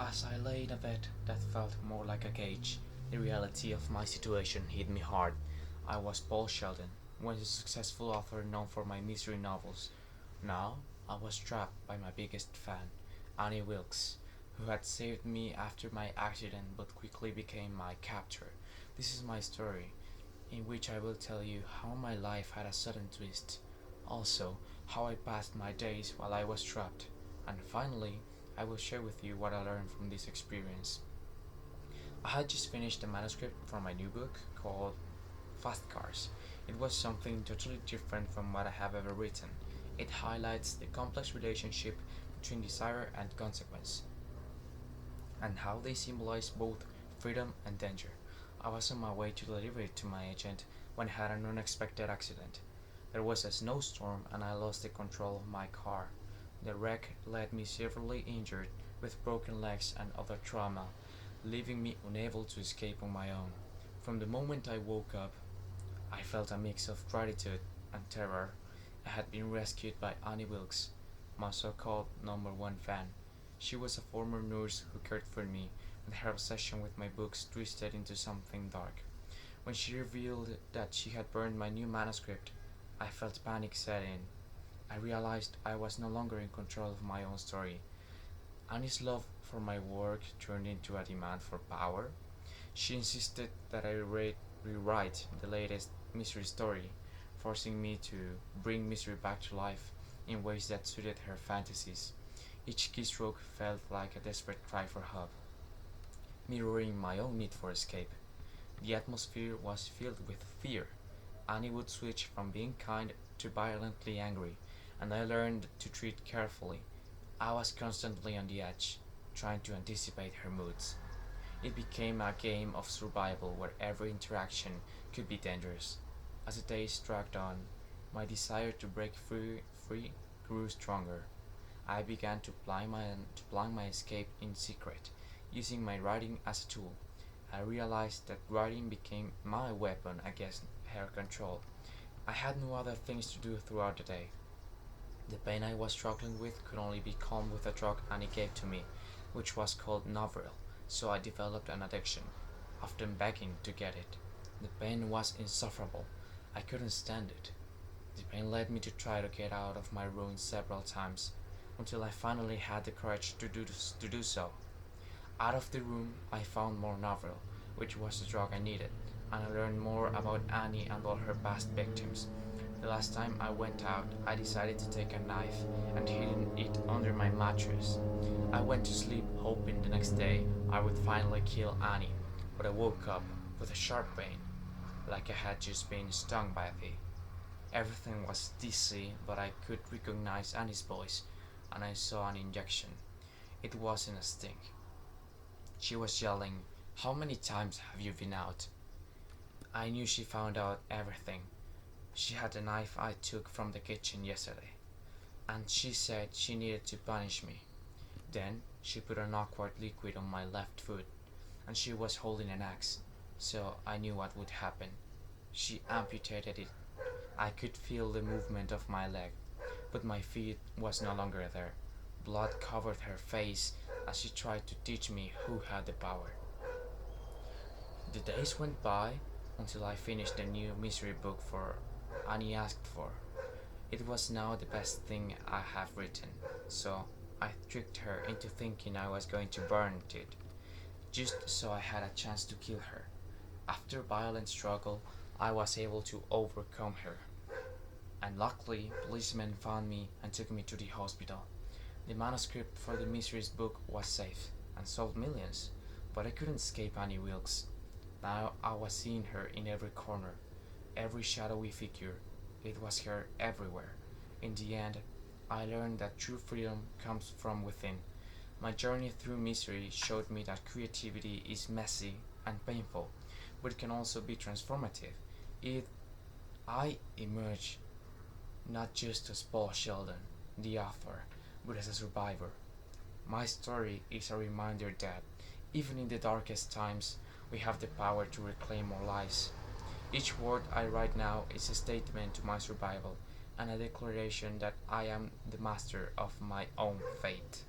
As I lay in a bed that felt more like a cage, the reality of my situation hit me hard. I was Paul Sheldon, once a successful author known for my mystery novels. Now I was trapped by my biggest fan, Annie Wilkes, who had saved me after my accident but quickly became my captor. This is my story, in which I will tell you how my life had a sudden twist, also how I passed my days while I was trapped, and finally, I will share with you what I learned from this experience. I had just finished a manuscript for my new book called Fast Cars. It was something totally different from what I have ever written. It highlights the complex relationship between desire and consequence, and how they symbolize both freedom and danger. I was on my way to deliver it to my agent when I had an unexpected accident. There was a snowstorm and I lost the control of my car. The wreck left me severely injured with broken legs and other trauma, leaving me unable to escape on my own. From the moment I woke up, I felt a mix of gratitude and terror. I had been rescued by Annie Wilkes, my so-called number one fan. She was a former nurse who cared for me, and her obsession with my books twisted into something dark. When she revealed that she had burned my new manuscript, I felt panic set in. I realized I was no longer in control of my own story. Annie's love for my work turned into a demand for power. She insisted that I rewrite the latest mystery story, forcing me to bring mystery back to life in ways that suited her fantasies. Each keystroke felt like a desperate cry for help, mirroring my own need for escape. The atmosphere was filled with fear. Annie would switch from being kind to violently angry, and I learned to treat carefully. I was constantly on the edge, trying to anticipate her moods. It became a game of survival where every interaction could be dangerous. As the days dragged on, my desire to break free grew stronger. I began to plan my escape in secret, using my writing as a tool. I realized that writing became my weapon against her control. I had no other things to do throughout the day. The pain I was struggling with could only be calmed with a drug Annie gave to me, which was called Novril, so I developed an addiction, often begging to get it. The pain was insufferable. I couldn't stand it. The pain led me to try to get out of my room several times, until I finally had the courage to do so. Out of the room, I found more Novril, which was the drug I needed, and I learned more about Annie and all her past victims. The last time I went out, I decided to take a knife and hidden it under my mattress. I went to sleep hoping the next day I would finally kill Annie, but I woke up with a sharp pain, like I had just been stung by a bee. Everything was dizzy, but I could recognize Annie's voice, and I saw an injection. It wasn't a sting. She was yelling, "How many times have you been out?" I knew she found out everything. She had the knife I took from the kitchen yesterday, and she said she needed to punish me. Then she put an awkward liquid on my left foot, and she was holding an axe, so I knew what would happen. She amputated it. I could feel the movement of my leg, but my feet was no longer there. Blood covered her face as she tried to teach me who had the power. The days went by until I finished the new mystery book for Annie asked for. It was now the best thing I have written, so I tricked her into thinking I was going to burn it, just so I had a chance to kill her. After violent struggle, I was able to overcome her, and luckily, policemen found me and took me to the hospital. The manuscript for the mysteries book was safe and sold millions, but I couldn't escape Annie Wilkes. Now I was seeing her in every corner, every shadowy figure. It was her everywhere. In the end, I learned that true freedom comes from within. My journey through mystery showed me that creativity is messy and painful, but it can also be transformative. It I emerged not just as Paul Sheldon, the author, but as a survivor. My story is a reminder that, even in the darkest times, we have the power to reclaim our lives. Each word I write now is a statement to my survival and a declaration that I am the master of my own fate.